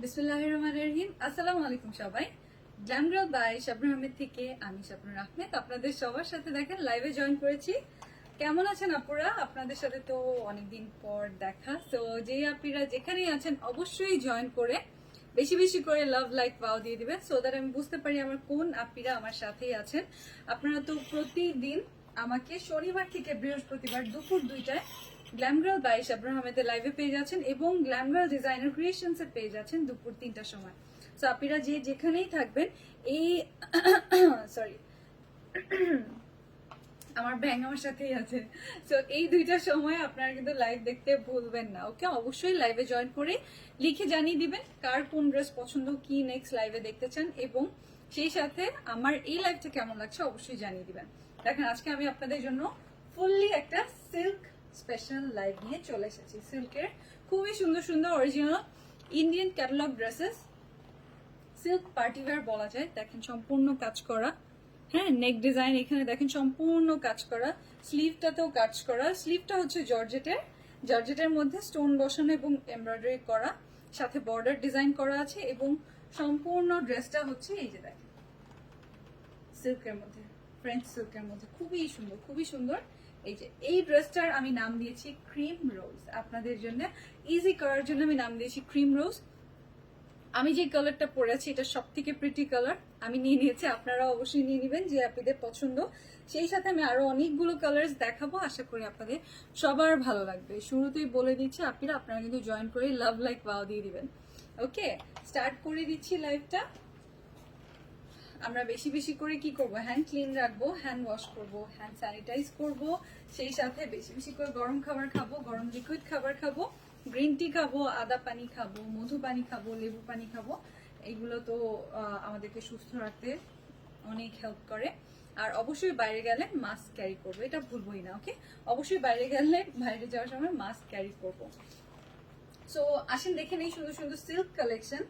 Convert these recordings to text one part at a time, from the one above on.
বিসমিল্লাহির রহমানির রহিম। আসসালামু আলাইকুম সবাই। Glam girl by Shabnur Ahmed থেকে আমি শাবনূর আহমেদ আপনাদের সবার সাথে দেখেন লাইভে জয়েন করেছি। কেমন আছেন আপুরা? আপনাদের সাথে তো অনেকদিন পর দেখা। তো যেই আপুরা যেখানেই আছেন অবশ্যই জয়েন করে বেশি বেশি করে লাভ লাইক পাও দিয়ে দিবেন, সো দ্যাট আমি বুঝতে পারি আমার কোন আপিরা আমার সাথেই আছেন। আপনারা তো প্রতিদিন আমাকে শনিবার থেকে বৃহস্পতিবার দুপুর 2টায় গ্ল্যাম গার্ল বাই শাবনূর আহমেদের লাইভে পেয়ে যাচ্ছেন এবং গ্ল্যাম গার্ল ডিজাইনার ক্রিয়েশনস এ পেয়ে যাচ্ছেন দুপুর 3টার সময়। সো আপিরা যে যেখানেই থাকবেন এই সরি আমার ব্যাং আমার সাথেই আছে। সো এই দুইটার সময় আপনারা কিন্তু লাইভ দেখতে ভুলবেন না। ওকে, অবশ্যই লাইভে জয়েন করে লিখে জানিয়ে দিবেন কার কোন ড্রেস পছন্দ, কি নেক্সট লাইভে দেখতে চান এবং সেই সাথে আমার এই লাইভটা কেমন লাগছে অবশ্যই জানিয়ে দিবেন। দেখেন আজকে আমি আপনাদের জন্য ফুললি একটা সিল্ক স্পেশাল লাইভ নিয়ে চলে এসেছি। সিল্কের খুবই সুন্দর সুন্দর original Indian catalogue dresses, silk party wear বলা যায়। দেখেন সম্পূর্ণ কাজ করা, হ্যাঁ নেক ডিজাইন এখানে দেখেন সম্পূর্ণ কাজ করা, স্লিভটাতেও কাজ করা। স্লিভটা হচ্ছে জর্জেটের মধ্যে স্টোন বসানো এবং এমব্রয়ডারি করা, সাথে বর্ডার ডিজাইন করা আছে এবং সম্পূর্ণ ড্রেসটা হচ্ছে এই যে দেখেন সিল্কের মধ্যে, ফ্রেঞ্চ সিল্কের মধ্যে খুবই সুন্দর খুবই সুন্দর। এই যে এই ড্রেসটার আমি নাম দিয়েছি ক্রিম রোজ। আপনাদের জন্য ইজি করার জন্য আমি নাম দিয়েছি ক্রিম রোজ। আমি যে কালারটা পরে আছি এটা সব থেকে প্রিটি কালার, আমি নিয়ে নিয়েছি। আপনারা অবশ্যই নিয়ে নেবেন যে আপনাদের পছন্দ। সেই সাথে আমি আরো অনেকগুলো কালার্স দেখাবো, আশা করি আপনাদের সবার ভালো লাগবে। শুরুতেই বলে দিচ্ছি আপনারা কিন্তু জয়েন করে লাভ লাইক ওয়াও দিয়ে দিবেন। ওকে, স্টার্ট করে দিচ্ছি লাইভটা। আমরা বেশি বেশি করে কি করব, হ্যান্ড ক্লিন রাখবো, হ্যান্ড ওয়াশ করব, হ্যান্ড স্যানিটাইজ করব, সেই সাথে বেশি বেশি করে গরম খাবার খাবো, গরম লিকুইড খাবার খাবো, গ্রিন টি খাবো, আদা পানি খাবো, মধু পানি খাবো, লেবু পানি খাবো। এইগুলো তো আমাদেরকে সুস্থ রাখতে অনেক হেল্প করে। আর অবশ্যই বাইরে গেলে মাস্ক ক্যারি করবো, এটা ভুলবোই না। ওকে, অবশ্যই বাইরে গেলে বাইরে যাওয়ার সময় মাস্ক ক্যারি করবো। সো আসেন দেখে নেই সুন্দর সুন্দর সিল্ক কালেকশন।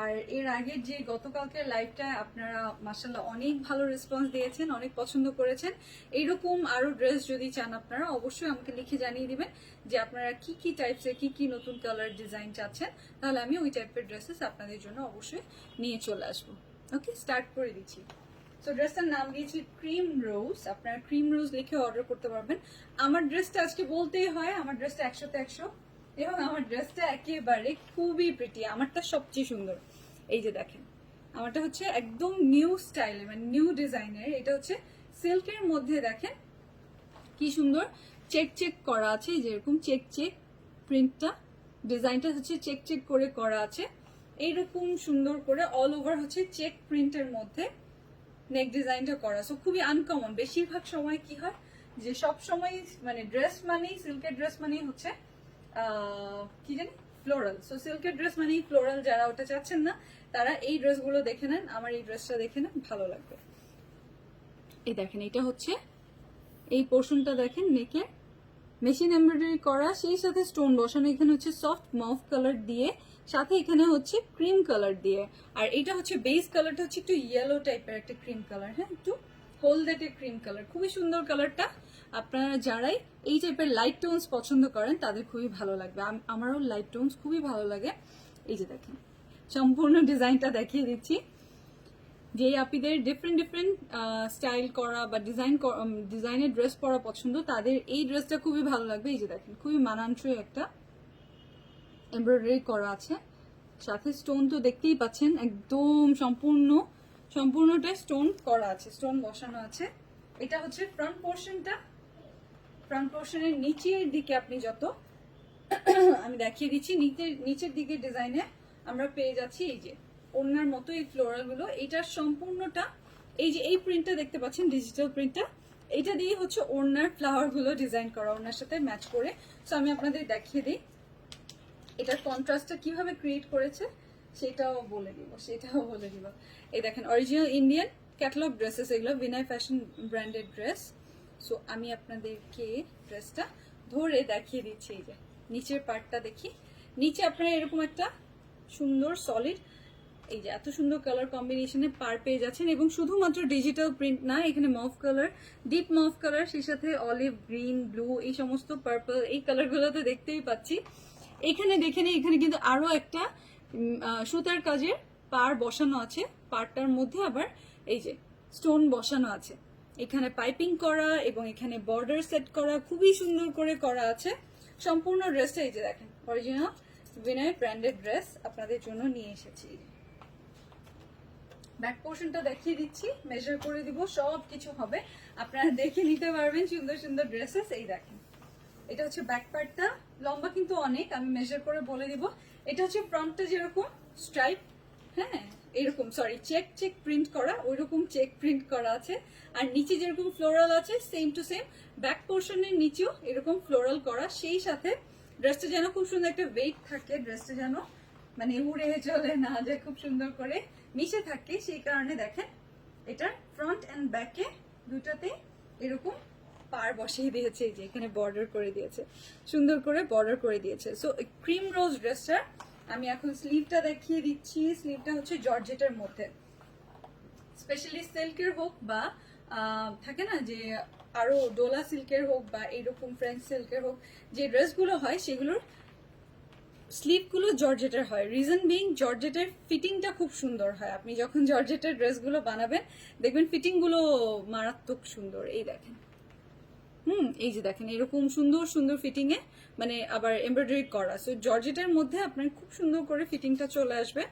আর এর আগের যে গতকালকের লাইভটা আপনারা মাশাআল্লাহ অনেক ভালো রেসপন্স দিয়েছেন, অনেক পছন্দ করেছেন। এইরকম আরো ড্রেস যদি চান আপনারা অবশ্যই আমাকে লিখে জানিয়ে দিবেন যে আপনারা কি কি টাইপসের কি কি নতুন কালার ডিজাইন চাচ্ছেন, তাহলে আমি ওই টাইপের ড্রেসেস আপনাদের জন্য অবশ্যই নিয়ে চলে আসবো। ওকে, স্টার্ট করে দিচ্ছি। সো ড্রেসটার নাম দিয়েছি ক্রিম রোজ। আপনারা ক্রিম রোজ লিখে অর্ডার করতে পারবেন। আমার ড্রেসটা আজকে বলতেই হয় আমার ড্রেসটা 100তে 100 এবং আমার ড্রেসটা একেবারে খুবই প্রিটি। আমারটা সবচেয়ে সুন্দর। এই যে দেখেন আমারটা হচ্ছে একদম নিউ স্টাইলের, মানে নিউ ডিজাইনের। এটা হচ্ছে সিল্কের মধ্যে দেখেন কি সুন্দর চেক চেক করা আছে, যেরকম চেক চেক প্রিন্টটা, ডিজাইনটা হচ্ছে চেক চেক করে করা আছে। এইরকম সুন্দর করে অল ওভার হচ্ছে চেক প্রিন্টের মধ্যে নেক ডিজাইনটা করা। সো খুবই আনকমন। বেশিরভাগ সময় কি হয় যে সব সময় মানে ড্রেস মানেই সিল্কের ড্রেস মানেই হচ্ছে কি জানি ফ্লোরাল। সো সিল্কের ড্রেস মানেই ফ্লোরাল। যারা ওটা চাচ্ছেন না তারা এই ড্রেসগুলো দেখে নেন, আমার এই ড্রেসটা দেখে নেন, ভালো লাগবে। এই দেখেন এটা হচ্ছে এই পোর্শনটা দেখেন নেকে মেশিন এমব্রয়ডারি করা, সেই সাথে স্টোন বসানো। এখানে হচ্ছে সফট মাউভ কালার দিয়ে, সাথে এখানে হচ্ছে ক্রিম কালার দিয়ে। আর এটা হচ্ছে বেস কালারটা হচ্ছে একটু ইয়েলো টাইপের একটা ক্রিম কালার, হ্যাঁ একটু হোলডেটেড ক্রিম কালার, খুবই সুন্দর কালারটা। আপনারা যারাই এই টাইপের লাইট টোনস পছন্দ করেন তাদের খুবই ভালো লাগবে। আমারও লাইট টোনস খুবই ভালো লাগে। এই যে দেখেন সম্পূর্ণ ডিজাইনটা দেখিয়ে দিচ্ছি। যে আপিদের ডিফারেন্ট ডিফারেন্ট স্টাইল করা বা ডিজাইনের ড্রেস পরা পছন্দ তাদের এই ড্রেসটা খুবই ভালো লাগবে। এই যে দেখেন খুবই মানানসই একটা এমব্রয়ডারি করা আছে, সাথে স্টোন তো দেখতেই পাচ্ছেন একদম সম্পূর্ণটা স্টোন করা আছে, স্টোন বসানো আছে। এটা হচ্ছে ফ্রন্ট পোর্শনটা। ফ্রন্ট পোর্শনের নিচের দিকে আপনি যত আমি দেখিয়ে দিচ্ছি নিচের দিকে ডিজাইনে আমরা পেয়ে যাচ্ছি এই যে ওড়নার মতো এই ফ্লোরাল গুলো। এইটার সম্পূর্ণটা এই যে এই প্রিন্টটা দেখতে পাচ্ছেন ডিজিটাল প্রিন্টটা, এটা দিয়ে হচ্ছে ওড়নার ফ্লাওয়ার গুলো ডিজাইন করা, ওড়নার সাথে ম্যাচ করে। সো আমি আপনাদের দেখিয়ে দিই এটার কন্ট্রাস্টটা কিভাবে ক্রিয়েট করেছে সেটাও বলে দিব। এই দেখেন অরিজিনাল ইন্ডিয়ান ক্যাটালগ ড্রেসেস, এগুলো বিনয় ফ্যাশন ব্র্যান্ডেড ড্রেস। সো আমি আপনাদেরকে ড্রেসটা ধরে দেখিয়ে দিচ্ছি। এই যে নিচের পার্টটা দেখি, নিচে আপনারা এরকম একটা সুন্দর সলিড এই যে এত সুন্দর কালার কম্বিনেশনে পার পেয়ে যাচ্ছেন। এবং শুধুমাত্র ডিজিটাল প্রিন্ট না, এখানে mauve colour, deep mauve colour, সেই সাথে অলিভ গ্রিন, ব্লু, এই সমস্ত পার্পল, এই কালারগুলো তো দেখতেই পাচ্ছি। এখানে দেখে নিই, এখানে কিন্তু আরো একটা সুতার কাজের পার বসানো আছে, পারটার মধ্যে আবার এই যে স্টোন বসানো আছে, এখানে পাইপিং করা এবং এখানে বর্ডার সেট করা, খুবই সুন্দর করে করা আছে। সম্পূর্ণ ড্রেসটা এই যে দেখেন অরিজিনাল বিনয় ব্র্যান্ডেড ড্রেস আপনাদের জন্য নিয়ে এসেছি। ব্যাক পোর্শনটা দেখিয়ে দিচ্ছি, মেজার করে দিব, সব কিছু হবে, আপনারা দেখে নিতে পারবেন সুন্দর সুন্দর ড্রেসেস। এই দেখেন এটা হচ্ছে ব্যাক পার্টটা, লম্বা কিন্তু অনেক, আমি মেজার করে বলে দিব। এটা হচ্ছে ফ্রন্টটা যেরকম স্ট্রাইপ, হ্যাঁ এরকম সরি চেক চেক প্রিন্ট করা, ওইরকম চেক প্রিন্ট করা আছে। আর নিচে যেরকম ফ্লোরাল আছে সেম টু সেম ব্যাক পোর্শনের নিচেও এরকম ফ্লোরাল করা, সেই সাথে ড্রেসটা যেন খুব সুন্দর একটা ওয়েট থাকে, ড্রেসটা যেন মানে উড়ে চলে না যায়, খুব সুন্দর করে মিশে থাকে, সেই কারণে দেখেন এটার ফ্রন্ট এন্ড ব্যাকে দুটাতে এরকম পার বসিয়ে দিয়েছে, এই যে এখানে বর্ডার করে দিয়েছে, সুন্দর করে বর্ডার করে দিয়েছে। সো ক্রিম রোজ ড্রেসটা আমি এখন স্লিভটা দেখিয়ে দিচ্ছি। স্লিভটা হচ্ছে জর্জেটের মধ্যে, স্পেশালি সিল্কের হোক বা থাকে না যে আরো ডোলা সিল্কের হোক বা এইরকম ফ্রেঞ্চ সিল্কের হোক, যে ড্রেসগুলো হয় সেগুলোর স্লিভগুলো জর্জেটের হয়। রিজন বিং জর্জেটের ফিটিংটা খুব সুন্দর হয়, আপনি যখন জর্জেটের ড্রেসগুলো বানাবেন দেখবেন ফিটিংগুলো মারাত্মক সুন্দর। এই দেখেন এই যে দেখেন এরকম সুন্দর সুন্দর ফিটিং এ মানে আবার এমব্রয়ডারি করা, সো জর্জেটের মধ্যে আপনার খুব সুন্দর করে ফিটিংটা চলে আসবে।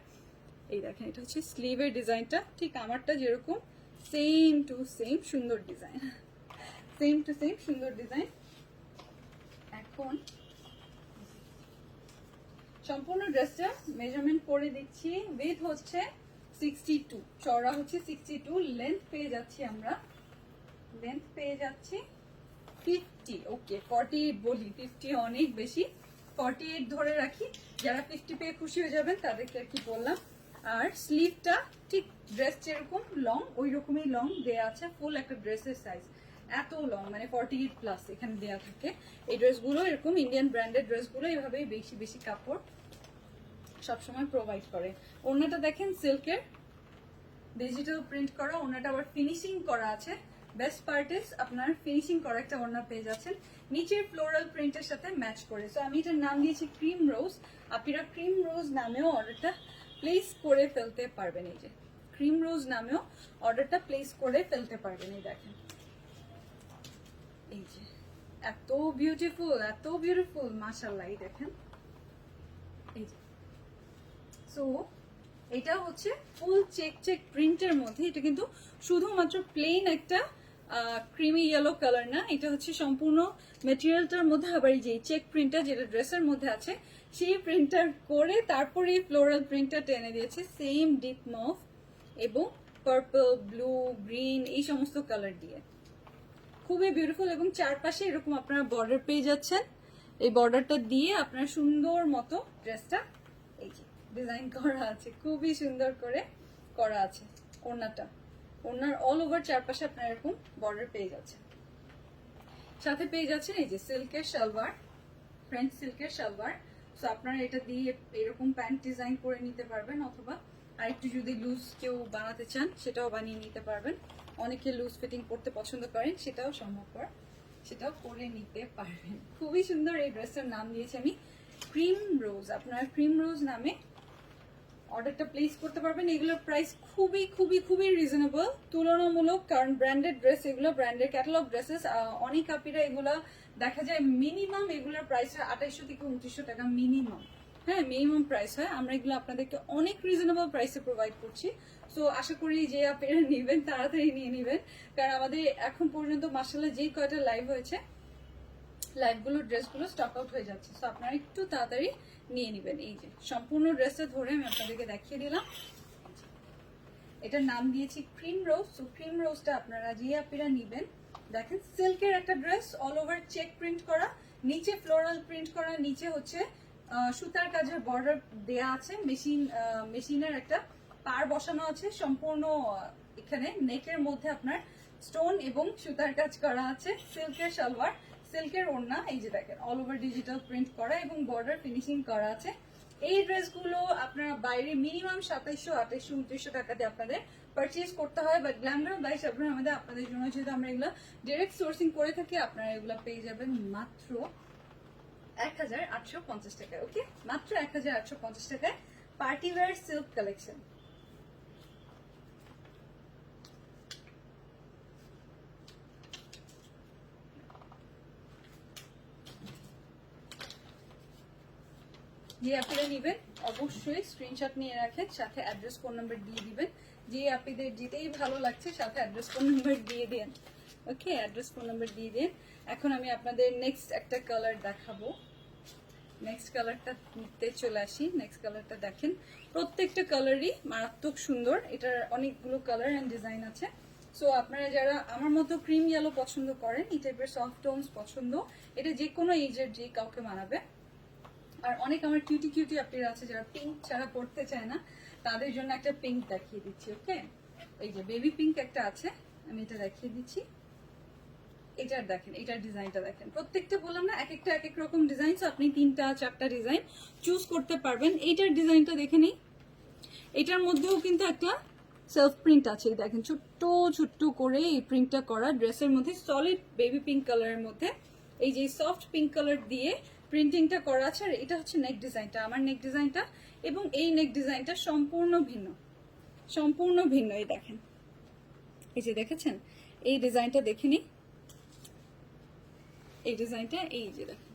এই দেখেন এটা হচ্ছে স্লিভের ডিজাইনটা, ঠিক আমারটা যেরকম সেম টু সেম সুন্দর ডিজাইন, সেম টু সেম সুন্দর ডিজাইন। এখন সম্পূর্ণ ড্রেসটা মেজারমেন্ট করে দিচ্ছি। উইথ হচ্ছে 62, চওড়া হচ্ছে 62, লেন্থ পেয়ে যাচ্ছি আমরা, লেন্থ পেয়ে যাচ্ছি 50। ওকে 48 বলি, 50 অনেক বেশি, 48 ধরে রাখি, যারা 50 পেয়ে খুশি হয়ে যাবেন তাদেরকে আর কি বললাম। আর স্লিভটা ঠিক ড্রেস যেরকম লং ওই রকমই লং দেয়া আছে, ফুল একটা ড্রেসের সাইজ এত লং, মানে 48 প্লাস এখানে দেয়া থাকে। এই ড্রেসগুলো এরকম ইন্ডিয়ান ব্র্যান্ডেড ড্রেসগুলো এভাবেই বেশি বেশি কাপড় সবসময় প্রোভাইড করে। ওড়নাটা দেখেন সিল্কের ডিজিটাল প্রিন্ট করা, ওড়নাটা আবার ফিনিশিং করা আছে, বেস্ট পার্ট ইজ আপনার ফিনিশিং করা একটা ওড়না পেয়ে যাচ্ছেন নিচের ফ্লোরাল প্রিন্টের সাথে ম্যাচ করে। সো আমি এটার নাম দিয়েছি ক্রিম রোজ, আপনারা ক্রিম রোজ নামেও অর্ডারটা প্লেস করে ফেলতে পারবেন। এই যে ক্রিম রোজ নামেও অর্ডারটা প্লেস করে ফেলতে পারবেন। এই দেখেন এই যে এত বিউটিফুল মাশাআল্লাহ, এই দেখেন এই যে। সো এটা হচ্ছে ফুল চেক চেক প্রিন্টের মধ্যে, এটা কিন্তু শুধুমাত্র প্লেন একটা ক্রিমি ইয়েলো কালার না, এটা হচ্ছে সম্পূর্ণ মেটেরিয়ালটার মধ্যে আবার এই যে চেক প্রিন্টটা যেটা ড্রেসের মধ্যে আছে সেই প্রিন্টটা করে তারপরে ফ্লোরাল প্রিন্টটা টেনে দিয়েছে সেম ডিপ মভ এবং পার্পল, ব্লু, গ্রিন এই সমস্ত কালার দিয়ে, খুবই বিউটিফুল। এবং চারপাশে এরকম আপনারা বর্ডার পেয়ে যাচ্ছেন, এই বর্ডারটা দিয়ে আপনার সুন্দর মতো ড্রেসটা এই যে ডিজাইন করা আছে, খুবই সুন্দর করে করা আছে। ওড়নাটা, ওড়নার অল ওভার চারপাশে আপনার এরকম বর্ডার পেয়ে যাচ্ছেন, সাথে পেয়ে যাচ্ছেন এই যে সিল্কের সালোয়ার, ফ্রেঞ্চ সিল্কের সালোয়ার। সো আপনারা এটা দিয়ে এরকম প্যান্ট ডিজাইন করে নিতে পারবেন, অথবা আরেকটু যদি লুজ কেউ বানাতে চান সেটাও বানিয়ে নিতে পারবেন। অনেকে লুজ ফিটিং করতে পছন্দ করেন, সেটাও সম্ভবপর, সেটাও করে নিতে পারবেন। খুবই সুন্দর এই ড্রেসটার নাম দিয়েছি আমি ক্রিম রোজ। আপনারা ক্রিম রোজ নামে অর্ডারটা প্লেস করতে পারবেন। এগুলোর প্রাইস খুবই খুবই খুবই রিজনেবল তুলনামূলক, কারণ ব্র্যান্ডেড ড্রেস এগুলো, ব্র্যান্ডেড ক্যাটালগ ড্রেসেস, অনেক আপিরা এগুলা দেখা যায় মিনিমাম এগুলোর প্রাইস হয় 2800 থেকে 2900 টাকা মিনিমাম, হ্যাঁ মিনিমাম প্রাইস হয়। আমরা এগুলো আপনাদেরকে অনেক রিজনেবল প্রাইসে প্রোভাইড করছি। সো আশা করি যে আপনারা নেবেন তাড়াতাড়ি নিয়ে নেবেন, কারণ আমাদের এখন পর্যন্ত মাশাআল্লাহ যে কয়টা লাইভ হয়েছে লাইভগুলোর ড্রেসগুলো স্টক আউট হয়ে যাচ্ছে, সো আপনারা একটু তাড়াতাড়ি নিয়ে নেবেন। এই যে সম্পূর্ণ ড্রেসটা ধরে আমি আপনাদেরকে দেখিয়ে দিলাম, এটার নাম দিয়েছি ক্রিম রোজ। সো ক্রিম রোজটা আপনারা যে আপনারা নেবেন, দেখেন সিল্কের একটা dress, all over check print করা, নিচে ফ্লোরাল প্রিন্ট করা, নিচে হচ্ছে সুতার কাজের বর্ডার দেয়া আছে, মেশিনের একটা পার বসানো আছে, সম্পূর্ণ এখানে নেকের মধ্যে আপনার স্টোন এবং সুতার কাজ করা আছে, সিল্কের সালোয়ার, সিল্কের ওড়না, এই যে দেখেন অল ওভার ডিজিটাল প্রিন্ট করা এবং বর্ডার ফিনিশিং করা আছে। এই ড্রেসগুলো আপনারা বাইরে মিনিমাম 2700, 2800, 2900 টাকা দিয়ে আপনাদের পারচেজ করতে হয়, বাট গ্ল্যামর বাই শাবনূর আমাদের আপনাদের জন্য যেহেতু আমরা এগুলো ডাইরেক্ট সোর্সিং করে থাকি, আপনারা এগুলো পেয়ে যাবেন মাত্র 1850 টাকায়। ওকে, মাত্র 1850 টাকায় পার্টি ওয়্যার সিল্ক কালেকশন। যে আপনারা নেবেন অবশ্যই স্ক্রিনশট নিয়ে রাখেন, সাথে অ্যাড্রেস ফোন নাম্বার দিয়ে দিবেন। যে আপনাদের যেতেই ভালো লাগছে সাথে অ্যাড্রেস ফোন নাম্বার দিয়ে দেন। ওকে, অ্যাড্রেস ফোন নাম্বার দিয়ে দেন। এখন আমি আপনাদের নেক্সট একটা কালার দেখাবো। নেক্সট কালারটা নিতে চলে আসি। নেক্সট কালারটা দেখেন, প্রত্যেকটা কালারই মারাত্মক সুন্দর। এটার অনেকগুলো কালার অ্যান্ড ডিজাইন আছে। সো আপনারা যারা আমার মতো ক্রিম ইয়েলো পছন্দ করেন, এই টাইপের সফট টোনস পছন্দ, এটা যে কোনো এজের যে কাউকে মানাবে। আর অনেক আমার কিউটি কিউটি আপনারা আছে যারা পিঙ্ক ছাড়া পড়তে চায় না, তাদের জন্য একটা পিঙ্ক দেখিয়ে দিচ্ছি। ওকে, এই যে বেবি পিঙ্ক একটা আছে, আমি এটা দেখিয়ে দিচ্ছি। এটার দেখেন, এটার ডিজাইনটা দেখেন। প্রত্যেকটা বললাম না এক একটা এক এক রকম ডিজাইন, তো আপনি 3টা 4টা ডিজাইন চুজ করতে পারবেন। এইটার ডিজাইনটা দেখে নিই। এটার মধ্যেও কিন্তু একটা সেলফ প্রিন্ট আছে, দেখেন ছোট্ট ছোট্ট করে এই প্রিন্টটা করা ড্রেসের মধ্যে, সলিড বেবি পিঙ্ক কালারের মধ্যে এই যে সফট পিঙ্ক কালার দিয়ে প্রিন্টিংটা করা আছে। আর এটা হচ্ছে নেক ডিজাইনটা, আমার নেক ডিজাইনটা, এবং এই নেক ডিজাইনটা সম্পূর্ণ ভিন্ন, সম্পূর্ণ ভিন্ন। এই দেখেন, এই যে দেখেছেন এই ডিজাইনটা দেখে নিই। এই ডিজাইনটা এই যে দেখেন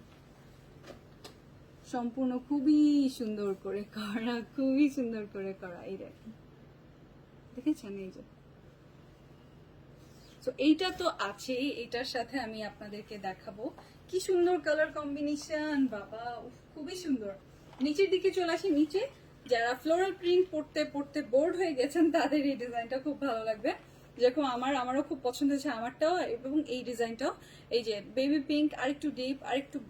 সম্পূর্ণ খুবই সুন্দর করে করা, খুবই সুন্দর করে করা। এই দেখেন, দেখেছেন এই যে। তো এইটা তো আছে, এটার সাথে আমি আপনাদেরকে দেখাবো কি সুন্দর কালার কম্বিনেশন, বাবা খুবই সুন্দর। নিচের দিকে চলে আসি। নিচে যারা ফ্লোরাল প্রিন্ট পড়তে পড়তে বোর্ড হয়ে গেছেন তাদের এই ডিজাইনটা খুব ভালো লাগবে। যেরকম আমারও খুব পছন্দ হয়েছে আমারটাও, এবং এই ডিজাইনটাও। এই যে বেবি পিঙ্ক আরেকটু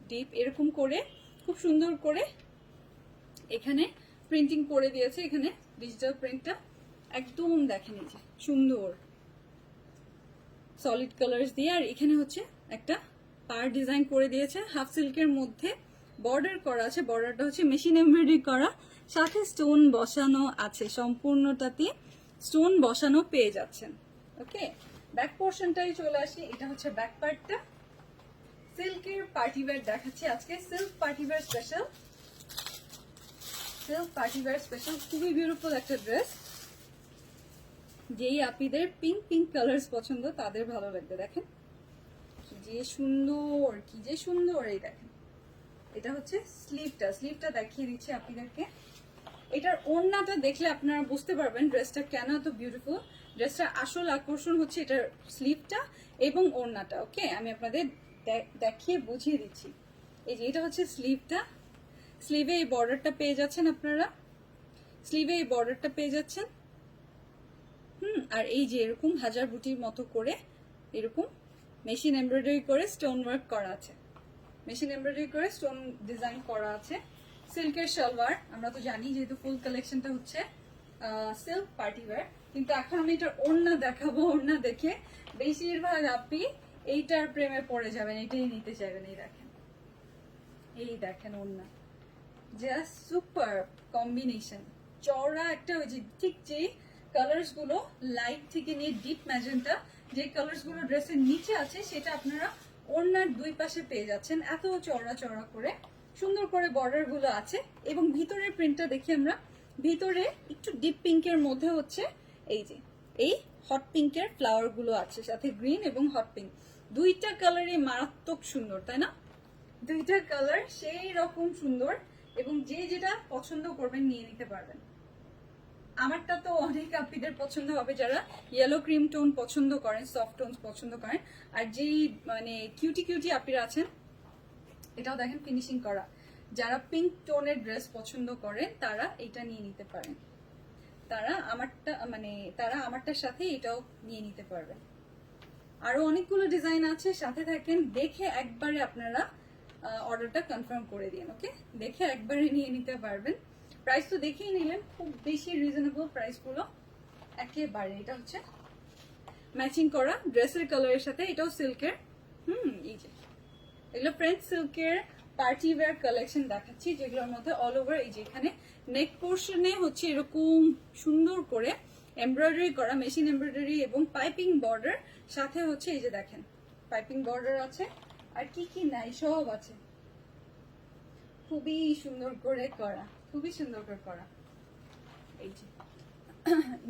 ডিপ এরকম করে খুব সুন্দর করে এখানে প্রিন্টিং করে দিয়েছে। এখানে ডিজিটাল প্রিন্টটা একদম দেখেন, এই যে সুন্দর সলিড কালার্স দিয়ে। আর এখানে হচ্ছে একটা পার ডিজাইন করে দিয়েছে হাফ সিল্কের মধ্যে, বর্ডার করা আছে। বর্ডারটা হচ্ছে মেশিন এমব্রয়ডারি করা, সাথে স্টোন বসানো আছে। সম্পূর্ণটাতে স্টোন বসানো পেয়ে যাচ্ছেন। ওকে, ব্যাক পোর্শনটাই চলে আসি। এটা হচ্ছে ব্যাক পার্টটা। সিল্কের পার্টিওয়্যার দেখাচ্ছি আজকে, silk party wear special, silk party wear special. খুবই বিউটিফুল একটা ড্রেস। যেই আপনিদের পিঙ্ক পিঙ্ক কালার্স পছন্দ তাদের ভালো লাগবে। দেখেন কি যে সুন্দর, কি যে সুন্দর। এই দেখেন, এটা হচ্ছে স্লিভটা, স্লিভটা দেখিয়ে দিচ্ছি আপনাদেরকে। এটার ওড়নাটা দেখলে আপনারা বুঝতে পারবেন ড্রেসটা কেন এত বিউটিফুল। ড্রেসটার আসল আকর্ষণ হচ্ছে এটার স্লিভটা এবং ওড়নাটা। ওকে, আমি আপনাদের দেখিয়ে বুঝিয়ে দিচ্ছি। এই যে এটা হচ্ছে স্লিভটা, স্লিভে এই বর্ডারটা পেয়ে যাচ্ছেন আপনারা, স্লিভে এই বর্ডারটা পেয়ে যাচ্ছেন। আর এই যে এরকম হাজার বুটির মতো করে এরকম মেশিন এমব্রয়ডারি করে স্টোন ওয়ার্ক করা আছে, মেশিন এমব্রয়ডারি করে স্টোন ডিজাইন করা আছে। সিল্কের সালোয়ার, আমরা তো জানি যেহেতু ফুল কালেকশনটা হচ্ছে সিল্ক পার্টিওয়্যার। কিন্তু এখন আমি এটার ওড়না দেখাবো, ওড়না দেখে বেশিরভাগ আপনি এইটার প্রেমে পড়ে যাবেন, এটাই নিতে চাইবেন। এই দেখেন, এই দেখেন ওড়না, জাস্ট সুপার কম্বিনেশন। চওড়া একটা, ওই যে ঠিক যে কালার্স গুলো লাইট থেকে নিয়ে ডিপ ম্যাজেন্টা যে কালার্স গুলো ড্রেসের নিচে আছে, সেটা আপনারা ওড়নার দুই পাশে পেয়ে যাচ্ছেন। এত চওড়া চওড়া করে সুন্দর করে বর্ডার গুলো আছে। এবং ভিতরের প্রিন্টটা দেখি আমরা, ভিতরে একটু ডিপ পিঙ্কের মধ্যে হচ্ছে এই যে এই হট পিঙ্কের ফ্লাওয়ার গুলো আছে, সাথে গ্রিন এবং হট পিঙ্ক। দুইটা কালারই মারাত্মক সুন্দর, তাই না? দুইটা কালার সেই রকম সুন্দর, এবং যে যেটা পছন্দ করবেন নিয়ে নিতে পারবেন। আমারটা তো অনেক আপনিদের পছন্দ হবে যারা ইয়েলো ক্রিম টোন পছন্দ করেন, সফট টোন পছন্দ করেন। আর যেই মানে কিউটি কিউটি আপনারা আছেন, এটাও দেখেন ফিনিশিং করা, যারা পিঙ্ক টোনের ড্রেস পছন্দ করেন তারা এটা নিয়ে নিতে পারেন। তারা আমারটার সাথে এটাও নিয়ে নিতে পারবেন। আরো অনেকগুলো ডিজাইন আছে, সাথে থাকেন, দেখে একবারে আপনারা অর্ডারটা কনফার্ম করে দিন। ওকে, দেখে একবারে নিয়ে নিতে পারবেন। প্রাইস তো দেখেই নিলেন, খুব বেশি রিজনেবল প্রাইস গুলো একেবারে। এটা হচ্ছে ম্যাচিং করা ড্রেসের কালারের সাথে, এটাও সিল্কের। এই যে এগুলো ফ্রেঞ্চ সিল্কের পার্টি ওয়্যার কালেকশন দেখাচ্ছি, যেগুলোর মধ্যে অল ওভার এই যে এখানে নেক পোর্শনে হচ্ছে এরকম সুন্দর করে এমব্রয়ডারি করা, মেশিন এমব্রয়ডারি এবং পাইপিং বর্ডার, সাথে হচ্ছে এই যে দেখেন পাইপিং বর্ডার আছে। আর কি কি নাই সব আছে, খুবই সুন্দর করে করা, খুবই সুন্দর করে করা। এই যে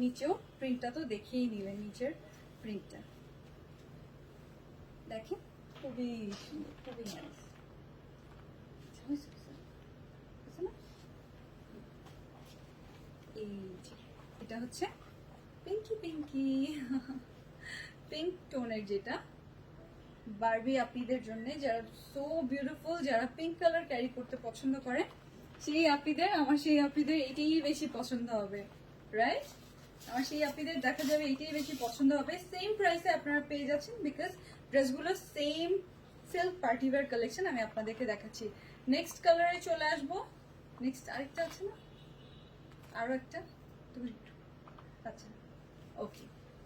নিচেও প্রিন্টটা তো দেখিয়েই নিলেন, নিচের প্রিন্টটা দেখেন, খুবই সুন্দর, খুবই নাইস। এই যে এটা হচ্ছে পিঙ্কি পিঙ্কি পিঙ্ক টোনের, যেটা বারবি আপনিদের জন্য, যারা সো বিউটিফুল, যারা পিঙ্ক কালার ক্যারি করতে পছন্দ করে সেই আপনিদের, আমার সেই আপনিদের এটাই বেশি পছন্দ হবে, রাইট? আমার সেই আপনিদের দেখা যাবে এটাই বেশি পছন্দ হবে। সেম প্রাইসে আপনারা পেয়ে যাচ্ছেন, বিকজ ড্রেসগুলো সেম সিল্ক পার্টিওয়্যার কালেকশন। আমি আপনাদেরকে দেখাচ্ছি। নেক্সট কালারে চলে আসবো। নেক্সট আরেকটা আছে না, আরো একটা, তুমি আচ্ছা ওকে।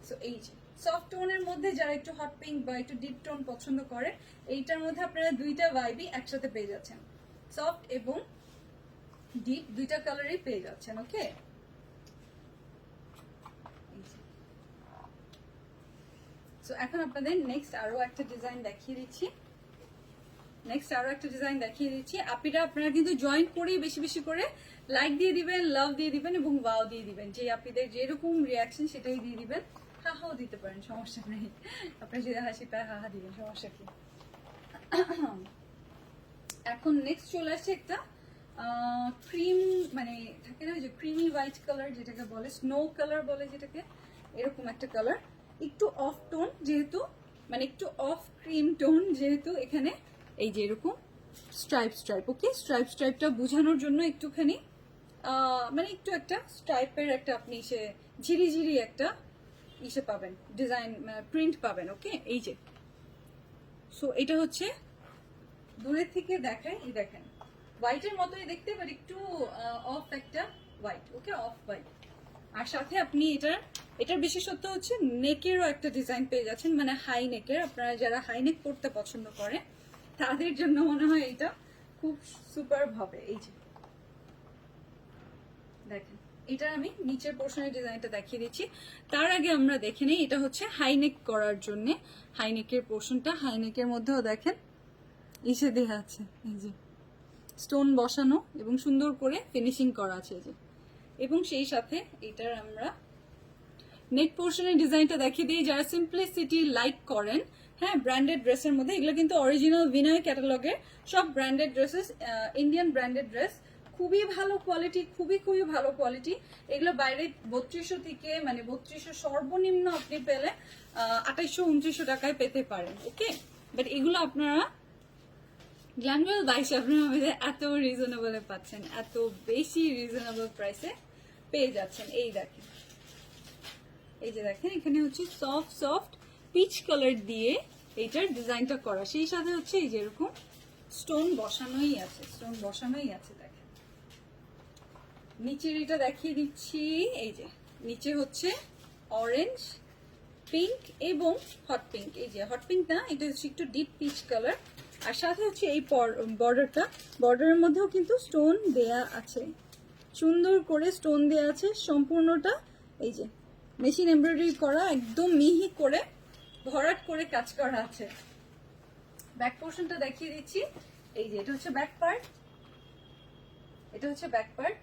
সো এই যে সফট টোনের মধ্যে যারা একটু হট পিঙ্ক বা একটু ডিপ টোন পছন্দ করে, এইটার মধ্যে আপনারা দুইটা ভাইবই একসাথে পেয়ে যাচ্ছেন, সফট এবং ডিপ দুইটা কালারই পেয়ে যাচ্ছেন। ওকে, সো এখন আপনাদের নেক্সট আরো একটা ডিজাইন দেখিয়ে দিচ্ছি। আপনারা কিন্তু জয়েন করেই বেশি বেশি করে লাইক দিয়ে দিবেন, লাভ দিয়ে দিবেন এবং ওয়াও দিয়ে দিবেন। যে আপনাদের যেরকম রিয়াকশন সেটাই দিয়ে দিবেন। হাহাও দিতে পারেন, সমস্যা নেই। আপনার যদি হাসি পায় হাহা দিবেন, সমস্যা কি। এখন নেক্সট চলে আসছে একটা ক্রিম, মানে থাকে না যে ক্রিমি হোয়াইট কালার, যেটাকে বলে স্নো কালার বলে, যেটাকে এরকম একটা কালার, একটু অফ টোন যেহেতু, মানে একটু অফ ক্রিম টোন যেহেতু, এখানে এই যে এরকম স্ট্রাইপ স্ট্রাইপ। ওকে, স্ট্রাইপ স্ট্রাইপটা বোঝানোর জন্য একটুখানি মানে একটু একটা স্ট্রাইপের একটা আপনি সে ঝিরিঝিরি একটা ইসে পাবেন, ডিজাইন প্রিন্ট পাবেন। ওকে, এই যে সো এটা হচ্ছে দূরের থেকে দেখায়, এই দেখেন হোয়াইটের মতোই দেখতে, বাট একটু অফ একটা হোয়াইট। ওকে, অফ হোয়াইট। আর সাথে আপনি এটার বিশেষত্ব হচ্ছে নেকেরও একটা ডিজাইন পেয়ে যাচ্ছেন, মানে হাই নেকের। আপনারা যারা হাই নেক পড়তে পছন্দ করে তাদের জন্য মনে হয় এটা খুব সুপার হবে। এই যে দেখেন, এটা আমি নিচের পোর্শনের ডিজাইনটা দেখিয়ে দিচ্ছি। তার আগে আমরা দেখে নিই, এটা হচ্ছে হাইনেক করার জন্য হাইনেকের পোর্শনটা। হাইনেকের মধ্যেও দেখেন ইসে দেওয়া আছে, এই যে স্টোন বসানো এবং সুন্দর করে ফিনিশিং করা আছে, এই যে। এবং সেই সাথে এটার আমরা নেক পোর্শনের ডিজাইনটা দেখিয়ে দিই। যারা সিম্পলিসিটি লাইক করেন, হ্যাঁ, ব্র্যান্ডেড ড্রেসের মধ্যে, এগুলো কিন্তু অরিজিনাল বিনয় ক্যাটালগের সব branded dresses, Indian branded dress, খুবই ভালো কোয়ালিটি, খুবই খুবই ভালো কোয়ালিটি। এগুলো বাইরে 3200 থেকে, মানে 3200 সর্বনিম্ন আপনি পেলে 2800-2900 টাকায় পেতে পারেন। ওকে, বাট এগুলো আপনারা গ্ল্যামওয়েল বাইশে আপনারা আমাদের এত রিজনেবলে পাচ্ছেন, এত বেশি রিজনেবল প্রাইসে পেয়ে যাচ্ছেন। এই দেখেন, এই যে দেখেন, এখানে হচ্ছে সফট সফট পিচ কালার দিয়ে এইটার ডিজাইনটা করা, সেই সাথে হচ্ছে এই যে এরকম স্টোন বসানোই আছে, স্টোন বসানোই আছে। দেখেন নিচের এটা দেখিয়ে দিচ্ছি, এই যে নিচে হচ্ছে অরেঞ্জ, পিঙ্ক এবং হট পিঙ্ক। এই যে হট পিঙ্ক না, এটা হচ্ছে একটু ডিপ পিচ কালার। আর সাথে হচ্ছে এই বর্ডারটা, বর্ডারের মধ্যেও কিন্তু স্টোন দেয়া আছে, সুন্দর করে স্টোন দেয়া আছে সম্পূর্ণটা। এই যে মেশিন এমব্রয়ডারি করা, একদম মিহি করে ভরাট করে কাজ করা আছে। ব্যাক পোর্শনটা দেখিয়ে দিচ্ছি। এই যে এটা হচ্ছে ব্যাক পার্ট, এটা হচ্ছে ব্যাক পার্ট।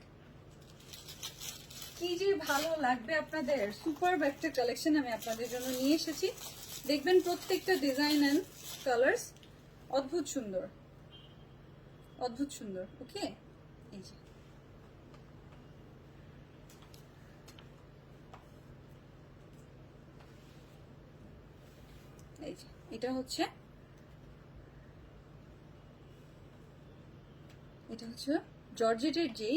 কি যে ভালো লাগবে আপনাদের, সুপার একটা কালেকশন আমি আপনাদের জন্য নিয়ে এসেছি। দেখবেন প্রত্যেকটা ডিজাইন এন্ড কালার্স অদ্ভুত সুন্দর, অদ্ভুত সুন্দর। ওকে, এই যে এই যে এটা হচ্ছে জর্জেটের যে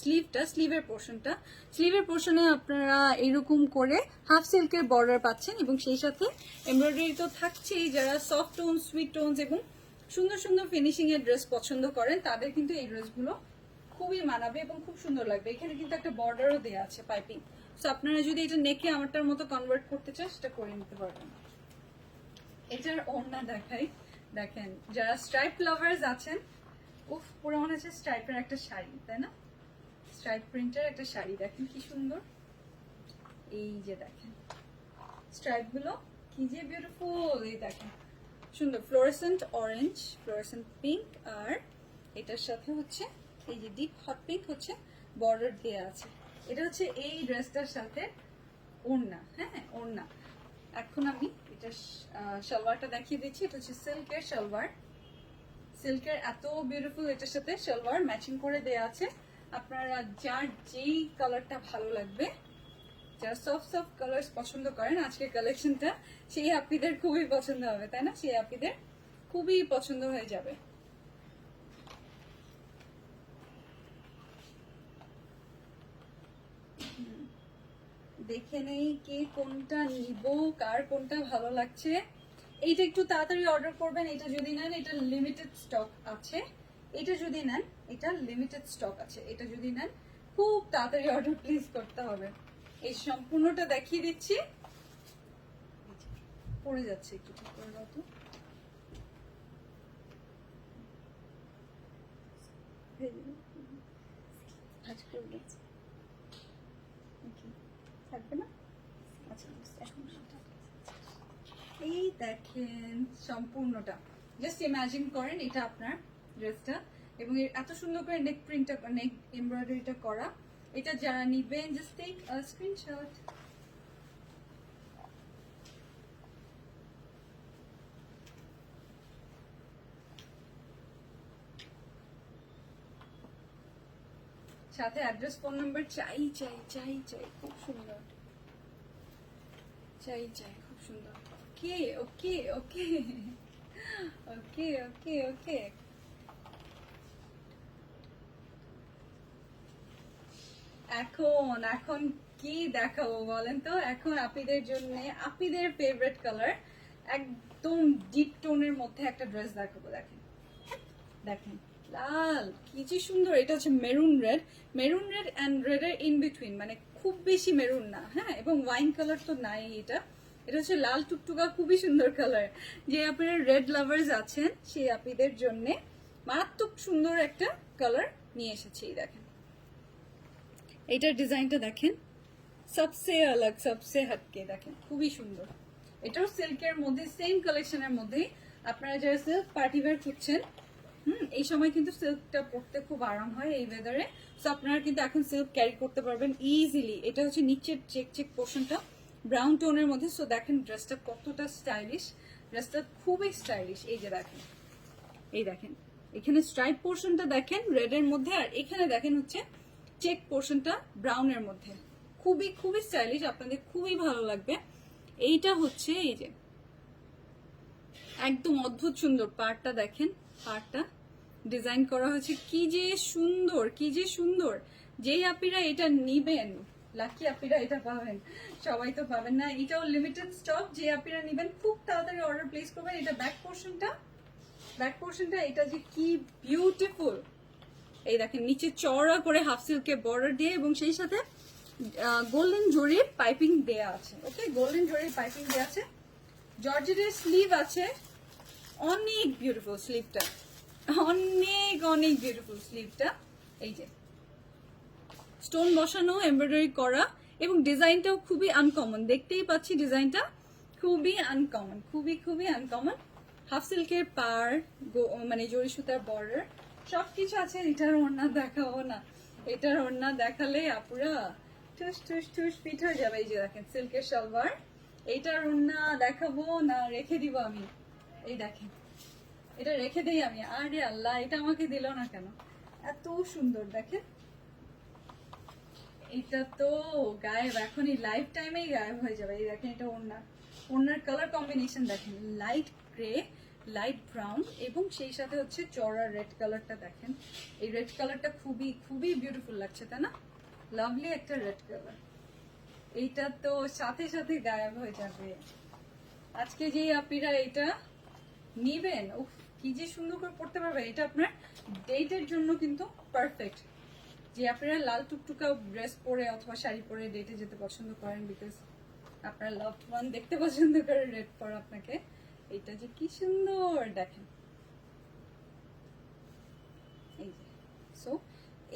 স্লিভটা, স্লিভের পোর্শনে আপনারা এরকম করে হাফ সিল্কের বর্ডার পাচ্ছেন এবং সেই সাথে এমব্রয়ডারি তো থাকছেই। যারা সফট টোন, সুইট টোনস এবং সুন্দর সুন্দর ফিনিশিং এর ড্রেস পছন্দ করেন তাদের কিন্তু এই ড্রেসগুলো খুবই মানাবে এবং খুব সুন্দর লাগবে। এখানে কিন্তু একটা বর্ডারও দেওয়া আছে, পাইপিং। সো আপনারা যদি এটা নেকে আমারটার মতো কনভার্ট করতে চান সেটা করে নিতে পারবেন। এটার ওড়না দেখাই, দেখেন যারা স্ট্রাইপ লাভার্স আছেন, উফ, পুরো মনে হচ্ছে স্ট্রাইপের একটা শাড়ি, তাই না? স্ট্রাইপ প্রিন্টের একটা শাড়ি, দেখেন কি সুন্দর। এই যে দেখেন স্ট্রাইপ গুলো কি যে বিউটিফুল। এই দেখেন সুন্দর ফ্লোরেসেন্ট অরেঞ্জ, ফ্লোরেসেন্ট পিঙ্ক, আর এটার সাথে হচ্ছে এই যে ডিপ হট পিঙ্ক হচ্ছে বর্ডার দেওয়া আছে। এটা হচ্ছে এই ড্রেসটার সাথে ওড়না, হ্যাঁ ওড়না। এখন আমি এটা সালোয়ারটা দেখিয়ে দিচ্ছি। এটা হচ্ছে সিল্কের সালোয়ার, সিল্কের এত বিউটিফুল এটার সাথে সালোয়ার ম্যাচিং করে দেয়া আছে। আপনারা যার যেই কালারটা ভালো লাগবে, যারা সফট সফট কালার পছন্দ করেন আজকের কালেকশনটা, সেই আপনিদের খুবই পছন্দ হবে, তাই না? সেই আপনিদের খুবই পছন্দ হয়ে যাবে। দেখে নেই কে কোনটা নিব, কার কোনটা ভালো লাগছে। এইটা একটু তাড়াতাড়ি অর্ডার করবেন। এটা যদি নেন এটা লিমিটেড স্টক আছে, এটা যদি নেন এটা লিমিটেড স্টক আছে, এটা যদি নেন খুব তাড়াতাড়ি অর্ডার প্লেস করতে হবে। এই সম্পূর্ণটা দেখিয়ে দিচ্ছি। পড়ে যাচ্ছে, একটু ঠিক করে দাও তো। থাকবে না? আচ্ছা, এই দেখেন সম্পূর্ণটা, জাস্ট ইমাজিন করেন এটা আপনার ড্রেসটা, এবং এর এত সুন্দর করে নেক প্রিন্টটা, নেক এমব্রয়ডারিটা করা। এটা যারা নিবেন জাস্ট টেক আ স্ক্রিনশট। সাথে অ্যাড্রেস ফোন নাম্বার চাই চাই চাই চাই, খুব সুন্দর, চাই চাই, খুব সুন্দর। ওকে ওকে ওকে ওকে ওকে ওকে। এখন এখন কি দেখাবো বলেন তো? এখন আপনাদের জন্য আপনাদের ফেভারিট কালার, একদম ডিপ টোনের মধ্যে একটা ড্রেস দেখাবো। দেখেন দেখেন লাল, কি যে সুন্দর। এটা হচ্ছে maroon red, maroon red and red এর ইন বিটুইন, মানে খুব বেশি মেরুন না, হ্যাঁ, এবং ওয়াইন কালার তো নাই। এটা এটা হচ্ছে লাল টুকটুকা, খুবই সুন্দর কালার। যে আপনারা রেড লাভার্স আছেন সেই আপনাদের জন্য মারাত্মক সুন্দর একটা কালার নিয়ে এসেছি। দেখেন এইটার ডিজাইনটা দেখেন, সবসে আলাগ, সবসে হাটকে, দেখেন খুবই সুন্দর। এটাও সিল্কের মধ্যে, সেম কালেকশনের মধ্যেই। আপনারা যারা সিল্ক পার্টি ওয়্যার খুঁজছেন, এই সময় কিন্তু সিল্কটা পরতে খুব আরাম হয় এই ওয়েদারে। সো আপনারা কিন্তু এখন সিল্ক ক্যারি করতে পারবেন ইজিলি। এটা হচ্ছে নিচের চেক চেক পোর্শনটা ব্রাউন টোনের মধ্যে। সো দেখেন ড্রেসটা কতটা স্টাইলিশ, ড্রেসটা খুবই স্টাইলিশ। এই যে দেখেন, এই দেখেন এখানে স্ট্রাইপ পোর্শনটা দেখেন রেড এর মধ্যে, আর এখানে দেখেন হচ্ছে চেক পোর্শনটা ব্রাউনের মধ্যে। খুবই খুবই স্টাইলিশ, আপনাদের খুবই ভালো লাগবে। এইটা হচ্ছে এই যে একদম অদ্ভুত সুন্দর পাড়টা দেখেন, পাড়টা ডিজাইন করা হয়েছে কি যে সুন্দর, কি যে সুন্দর। যেই আপিরা এটা নিবেন, লাকি আপিরা এটা পাবেন, সবাই তো পাবেন না। এটাও লিমিটেড স্টক, যে আপিরা নিবেন খুব তাড়াতাড়ি অর্ডার প্লেস করবেন। এটা ব্যাক পোর্শনটা, ব্যাক পোর্শনটা এটা যে কি বিউটিফুল। এই দেখেন নিচে চওড়া করে হাফ সিল্কের বর্ডার দিয়ে, এবং সেই সাথে গোল্ডেন জরির পাইপিং দেয়া আছে। ওকে, গোল্ডেন জরির পাইপিং দেয়া আছে। জর্জেটের স্লিভ আছে, অনেক বিউটিফুল স্লিভটা, অনেক অনেক বিউটিফুল স্লিভটা। এই যে স্টোন বসানো, এমব্রয়ডারি করা, এবং ডিজাইনটাও খুবই আনকমন। দেখতেই পাচ্ছি ডিজাইনটা খুবই আনকমন, খুবই খুবই আনকমন। হাফ সিল্কের পার, মানে জরি সুতার বর্ডার, সবকিছু আছে। এটার ওড়না দেখাবো না, এটার ওড়না দেখালে আপুরা ঠুস ঠুস ঠুস পিঠ হয়ে যাবে। এই যে দেখেন সিল্কের সালোয়ার, এইটার ওড়না দেখাবো না, রেখে দিব আমি। এই দেখেন এটা রেখে দেই আমি। আরে আল্লাহ, এটা আমাকে দিল না কেন? এত সুন্দর দেখেন। এটা তো গায়েব, এখনই লাইফ টাইমেই গায়েব হয়ে যাবে। এই দেখেন এটা ওড়না, ওড়নার কালার কম্বিনেশন দেখেন, লাইট গ্রে, লাইট ব্রাউন, এবং সেই সাথে হচ্ছে চড়া রেড কালারটা দেখেন। এই রেড কালারটা খুবই খুবই বিউটিফুল লাগছে, তাই না? লাভলি একটা রেড কালার। এইটা তো সাথে সাথে গায়েব হয়ে যাবে। আজকে যেই আপিরা এটা নিবেন, উফ কি যে সুন্দর করে পড়তে পারবেন। এটা আপনার ডেটের জন্য কিন্তু পারফেক্ট। যে আপনারা লাল টুকটুকা ড্রেস পরে অথবা শাড়ি পরে ডেটে যেতে পছন্দ করেন, বিকজ আপনার লাভড ওয়ান দেখতে পছন্দ করে রেড পরা আপনাকে। এটা যে কি সুন্দর দেখেন। এই যে সো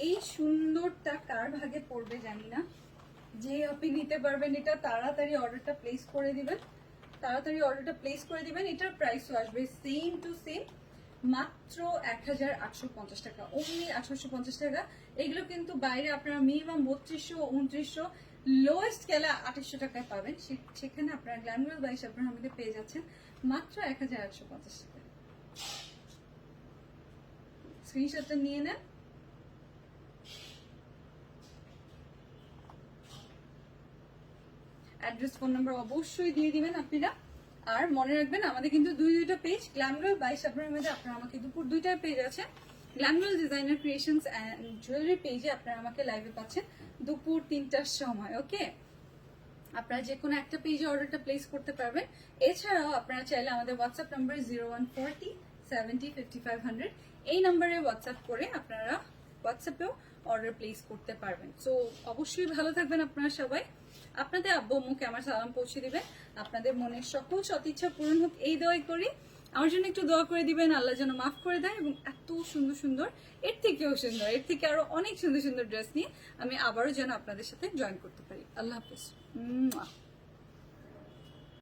এই সুন্দরটা কার ভাগে পড়বে জানি না। যে আপনি নিতে পারবেন এটা তাড়াতাড়ি অর্ডারটা প্লেস করে দিবেন, তাড়াতাড়ি অর্ডারটা প্লেস করে দিবেন। এটার প্রাইসও আসবে সেম টু সেম মাত্র 1850 টাকা, অনলি 1850 টাকা। এগুলো কিন্তু বাইরে আপনারা মিনিমাম 3200 2900, লোয়েস্ট গেলে 2800 টাকায় পাবেন। সেখানে আপনারা গ্ল্যামরুল বাই শাবনার আহমেদে পেয়ে যাচ্ছেন মাত্র 1850 টাকা। স্ক্রিনশটটা নিয়ে নেন। অ্যাড্রেস ফোন নাম্বার অবশ্যই দিয়ে দিবেন আপনারা। আর মনে রাখবেন আমাদের কিন্তু দুইটা পেজ, গ্ল্যামরুল বাই শাবনার মধ্যে আপনারা আমাকে দুপুর 2টায় পেজ আছে, গ্ল্যামরুল ডিজাইনার ক্রিয়েশনস অ্যান্ড জুয়েলারি পেজে আপনারা আমাকে লাইভে পাচ্ছেন দুপুর 3টার সময়। ওকে, আপনারা যে কোনো একটা পেজে অর্ডারটা প্লেস করতে পারবেন। এছাড়াও আপনারা চাইলে আমাদের হোয়াটসঅ্যাপ নাম্বার 0140 70 5500 এই নাম্বারে হোয়াটসঅ্যাপ করে আপনারা হোয়াটসঅ্যাপেও অর্ডার প্লেস করতে পারবেন। সো অবশ্যই ভালো থাকবেন আপনারা সবাই। আপনাদের আব্বু আম্মুকে আমার সালাম পৌঁছে দিবেন। আপনাদের মনের সকল সদিচ্ছা পূরণ হোক এই দোয়াই করি। আমার জন্য একটু দোয়া করে দিবেন, আল্লাহ যেন মাফ করে দেয় এবং এত সুন্দর সুন্দর, এর থেকেও সুন্দর, এর থেকে আরো অনেক সুন্দর সুন্দর ড্রেস নিয়ে আমি আবারও যেন আপনাদের সাথে জয়েন করতে পারি। আল্লাহ হাফেজ।